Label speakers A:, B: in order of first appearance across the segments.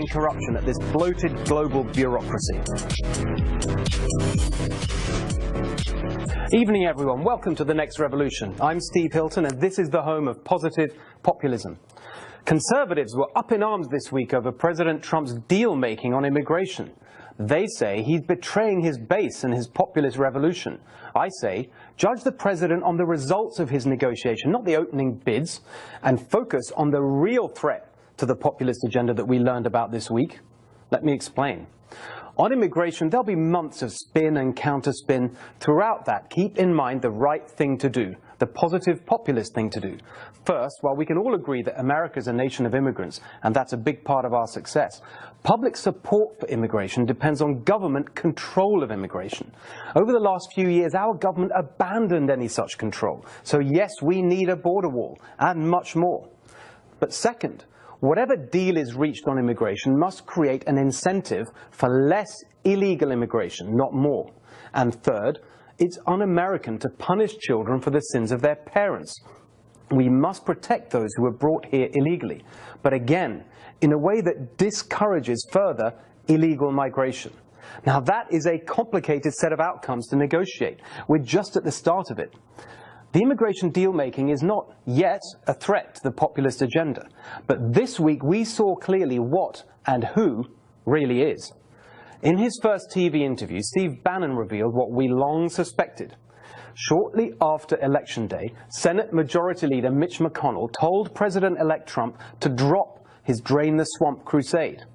A: corruption at this bloated global bureaucracy. Evening, everyone. Welcome to The Next Revolution. I'm Steve Hilton, and this is the home of positive populism. Conservatives were up in arms this week over President Trump's deal-making on immigration. They say he's betraying his base and his populist revolution. I say, judge the president on the results of his negotiation, not the opening bids, and focus on the real threat to the populist agenda that we learned about this week. Let me explain. On immigration, there'll be months of spin and counterspin. Throughout that, keep in mind the right thing to do, the positive populist thing to do. First, while we can all agree that America is a nation of immigrants, and that's a big part of our success, public support for immigration depends on government control of immigration. Over the last few years, our government abandoned any such control. So yes, we need a border wall, and much more. But second, whatever deal is reached on immigration must create an incentive for less illegal immigration, not more. And third, it's un-American to punish children for the sins of their parents. We must protect those who are brought here illegally, but again, in a way that discourages further illegal migration. Now that is a complicated set of outcomes to negotiate. We're just at the start of it. The immigration deal-making is not yet a threat to the populist agenda, but this week we saw clearly what and who really is. In his first TV interview, Steve Bannon revealed what we long suspected. Shortly after Election Day, Senate Majority Leader Mitch McConnell told President-elect Trump to drop his Drain the Swamp crusade.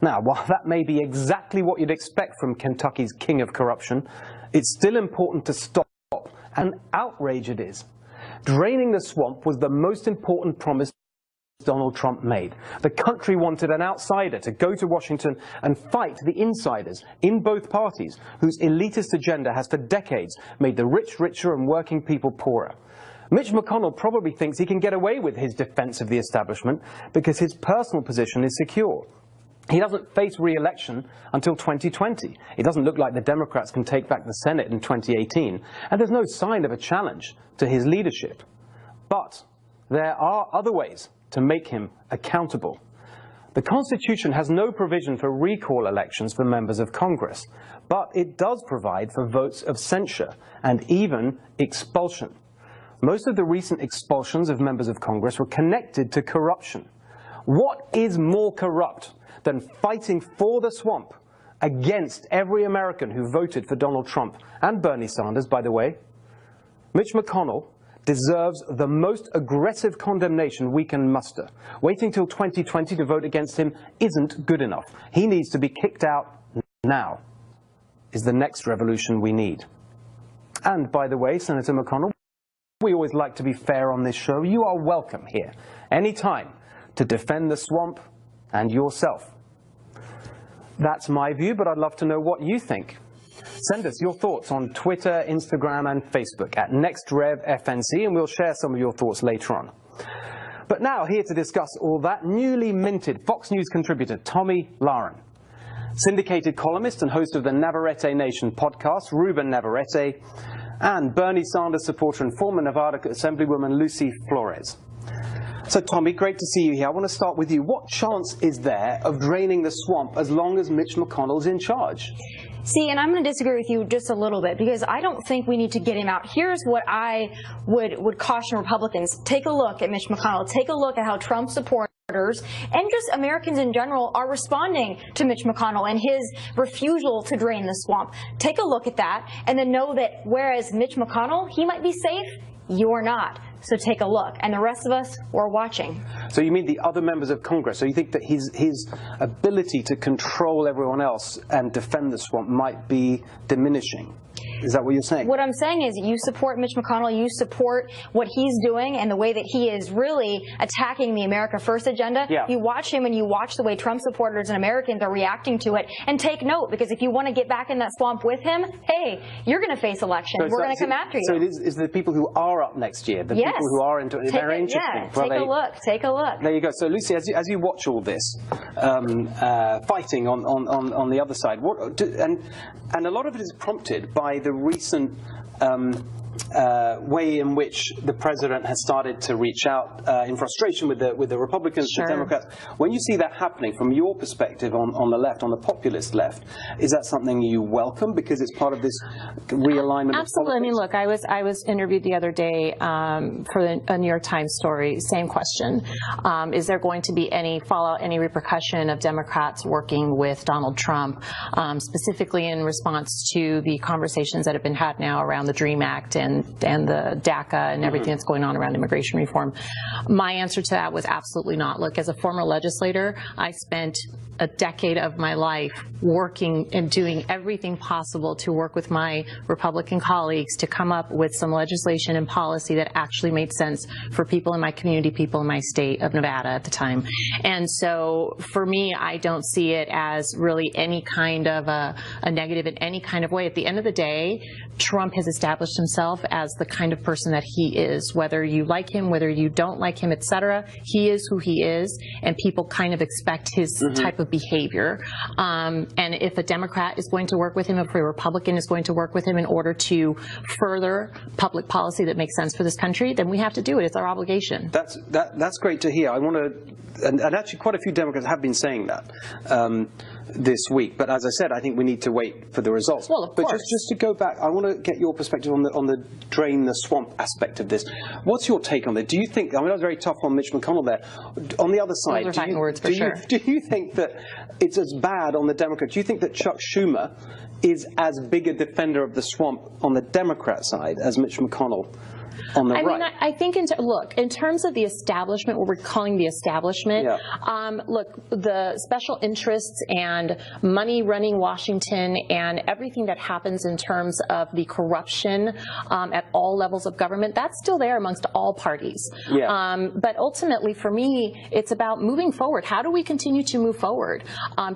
A: Now, while that may be exactly what you'd expect from Kentucky's king of corruption, it's still important to stop. And outrage it is. Draining the swamp was the most important promise Donald Trump made. The country wanted an outsider to go to Washington and fight the insiders in both parties, whose elitist agenda has for decades made the rich richer and working people poorer. Mitch McConnell probably thinks he can get away with his defense of the establishment because his personal position is secure. He doesn't face re-election until 2020. It doesn't look like the Democrats can take back the Senate in 2018, and there's no sign of a challenge to his leadership. But there are other ways to make him accountable. The Constitution has no provision for recall elections for members of Congress, but it does provide for votes of censure and even expulsion. Most of the recent expulsions of members of Congress were connected to corruption. What is more corrupt than fighting for the swamp against every American who voted for Donald Trump and Bernie Sanders, by the way? Mitch McConnell deserves the most aggressive condemnation we can muster. Waiting till 2020 to vote against him isn't good enough. He needs to be kicked out now. Is the next revolution we need. And by the way, Senator McConnell, we always like to be fair on this show. You are welcome here anytime to defend the swamp and yourself. That's my view, but I'd love to know what you think. Send us your thoughts on Twitter, Instagram, and Facebook at NextRevFNC, and we'll share some of your thoughts later on. But now, here to discuss all that, newly minted Fox News contributor Tomi Lahren. Syndicated columnist and host of the Navarrete Nation podcast, Ruben Navarrete, and Bernie Sanders supporter and former Nevada Assemblywoman Lucy Flores. So, Tommy, great to see you here. I want to start with you. What chance is there of draining the swamp as long as Mitch McConnell's in charge?
B: See, and I'm going to disagree with you just a little bit, because I don't think we need to get him out. Here's what I would caution Republicans. Take a look at Mitch McConnell. Take a look at how Trump supporters and just Americans in general are responding to Mitch McConnell and his refusal to drain the swamp. Take a look at that, and then know that whereas Mitch McConnell, he might be safe, you're not. So take a look. And the rest of us, we're watching.
A: So you mean the other members of Congress? So you think that his ability to control everyone else and defend the swamp might be diminishing? Is that what you're saying?
B: What I'm saying is you support Mitch McConnell, you support what he's doing and the way that he is really attacking the America First agenda.
A: Yeah.
B: You watch him and you watch the way Trump supporters and Americans are reacting to it. And take note, because if you want to get back in that swamp with him, hey, you're going to face election. We're going to come after you.
A: So it is the people who are up next year, the people who are into it, they're interesting.
B: Yeah, take a look. Take a look.
A: There you go. So Lucy, as you watch all this fighting on the other side, and a lot of it is prompted by the recent way in which the president has started to reach out in frustration with the Republicans,
C: Sure.
A: the Democrats. When you see that happening from your perspective on the left, on the populist left, is that something you welcome because it's part of this realignment?
C: Absolutely. I mean, look, I was interviewed the other day for a New York Times story. Same question: is there going to be any fallout, any repercussion of Democrats working with Donald Trump, specifically in response to the conversations that have been had now around the DREAM Act and the DACA and everything that's going on around immigration reform? My answer to that was absolutely not. Look, as a former legislator, I spent a decade of my life working and doing everything possible to work with my Republican colleagues to come up with some legislation and policy that actually made sense for people in my community, people in my state of Nevada at the time. And so for me, I don't see it as really any kind of a negative in any kind of way. At the end of the day, Trump has established himself as the kind of person that he is. Whether you like him, whether you don't like him, etc., he is who he is, and people kind of expect his type of behavior. And if a Democrat is going to work with him, if a Republican is going to work with him in order to further public policy that makes sense for this country, then we have to do it. It's our obligation.
A: That's great to hear. I want to, and actually quite a few Democrats have been saying that this week. But as I said, I think we need to wait for the results.
C: Well, of course.
A: But just to go back, I want to get your perspective on the drain the swamp aspect of this. What's your take on it? Do you think, I mean, I was very tough on Mitch McConnell there. On the other side,
C: Those are fighting words for sure.
A: Do you think that it's as bad on the Democrats? Do you think that Chuck Schumer is as big a defender of the swamp on the Democrat side as Mitch McConnell on the right?
C: I mean, I think, look, in terms of the establishment, what we're calling the establishment, look, the special interests and money running Washington and everything that happens in terms of the corruption at all levels of government, that's still there amongst all parties. But ultimately, for me, it's about moving forward. How do we continue to move forward?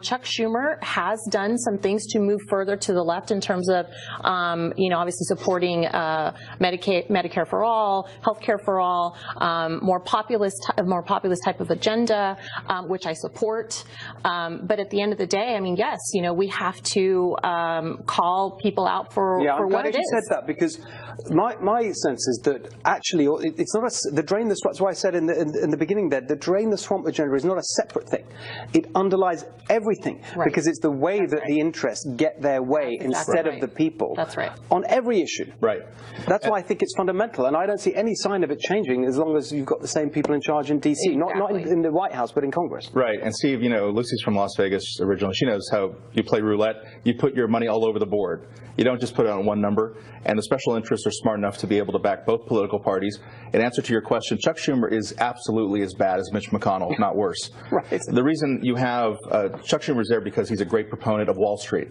C: Chuck Schumer has done some things to move further to the left in terms of, obviously supporting Medicare for all, health care for all, more populist type of agenda, which I support. But at the end of the day, I mean, yes, we have to call people out for what it is.
A: You said that because my sense is that actually it's not the drain the swamp. That's why I said in the beginning there, the drain the swamp agenda is not a separate thing. It underlies everything because it's the way that the interests get their way instead of the people.
C: That's right.
A: On every issue.
D: Right.
A: That's why I think it's fundamental, and I don't see any sign of it changing as long as you've got the same people in charge in D.C. Not in the White House, but in Congress.
D: Right. And Steve, Lucy's from Las Vegas originally. She knows how you play roulette. You put your money all over the board. You don't just put it on one number. And the special interests are smart enough to be able to back both political parties. In answer to your question, Chuck Schumer is absolutely as bad as Mitch McConnell, if not worse.
A: Right.
D: The reason you have Chuck Schumer is there because he's a great proponent of Wall Street.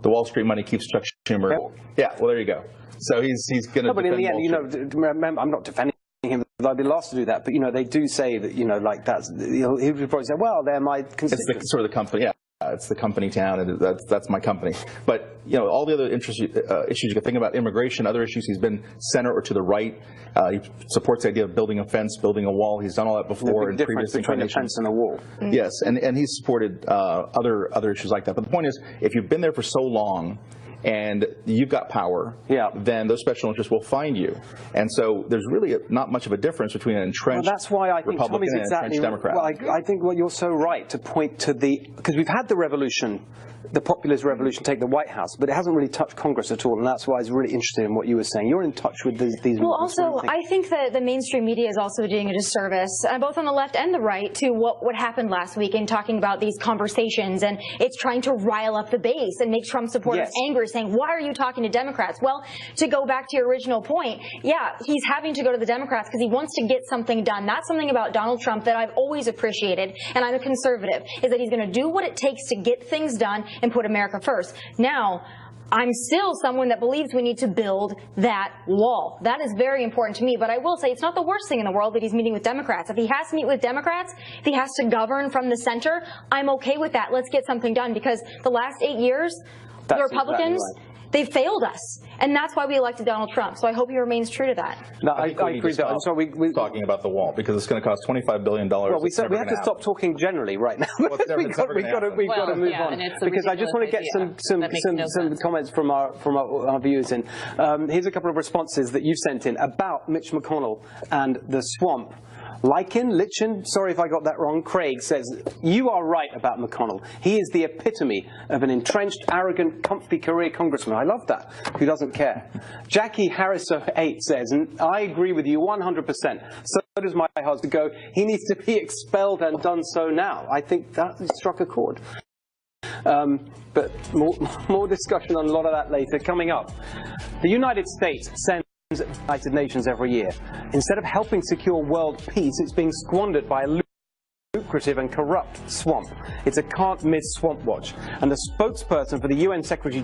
D: The Wall Street money keeps Chuck Schumer. Yeah, well, there you go. So he's going to.
A: No, but in the end, remember, I'm not defending him. I'd be lost to do that. But they do say that like that's. He would probably say, well, they're my constituents.
D: It's sort of the company. Yeah. It's the company town, and that's my company. But all the other issues you can think about: immigration, other issues. He's been center or to the right. He supports the idea of building a fence, building a wall. He's done all that before in previous
A: between a fence and a wall.
D: Yes, and he's supported other issues like that. But the point is, if you've been there for so long and you've got power, then those special interests will find you. And so there's really not much of a difference between an entrenched
A: that's why I think
D: Republican and an entrenched Democrat.
A: Well, I think you're so right to point to because we've had the revolution, the populist revolution, take the White House, but it hasn't really touched Congress at all, and that's why I was really interested in what you were saying. You're in touch with these.
B: Well, also, I think that the mainstream media is also doing a disservice, both on the left and the right, to what happened last week in talking about these conversations, and it's trying to rile up the base and make Trump supporters angry, saying, why are you talking to Democrats? Well, to go back to your original point, he's having to go to the Democrats because he wants to get something done. That's something about Donald Trump that I've always appreciated, and I'm a conservative, is that he's going to do what it takes to get things done and put America first. Now, I'm still someone that believes we need to build that wall. That is very important to me, but I will say it's not the worst thing in the world that he's meeting with Democrats. If he has to meet with Democrats, if he has to govern from the center, I'm okay with that. Let's get something done, because the last 8 years, the Republicans, They failed us, and that's why we elected Donald Trump. So I hope he remains true to that.
A: No, I agree. So we're
D: talking about the wall because it's going to cost $25 billion.
A: Well, we have to stop talking generally right now. We've got to move on because I just want to get some comments from our viewers in. Here's a couple of responses that you sent in about Mitch McConnell and the swamp. Lichen, sorry if I got that wrong, Craig says, you are right about McConnell. He is the epitome of an entrenched, arrogant, comfy career congressman. I love that. Who doesn't care? Jackie Harris8 says, and I agree with you 100%. So does my husband go, he needs to be expelled and done so now. I think that struck a chord. But more discussion on a lot of that later. Coming up, the United States sends United Nations every year. Instead of helping secure world peace, it's being squandered by a lucrative and corrupt swamp. It's a can't-miss swamp watch. And the spokesperson for the UN Secretary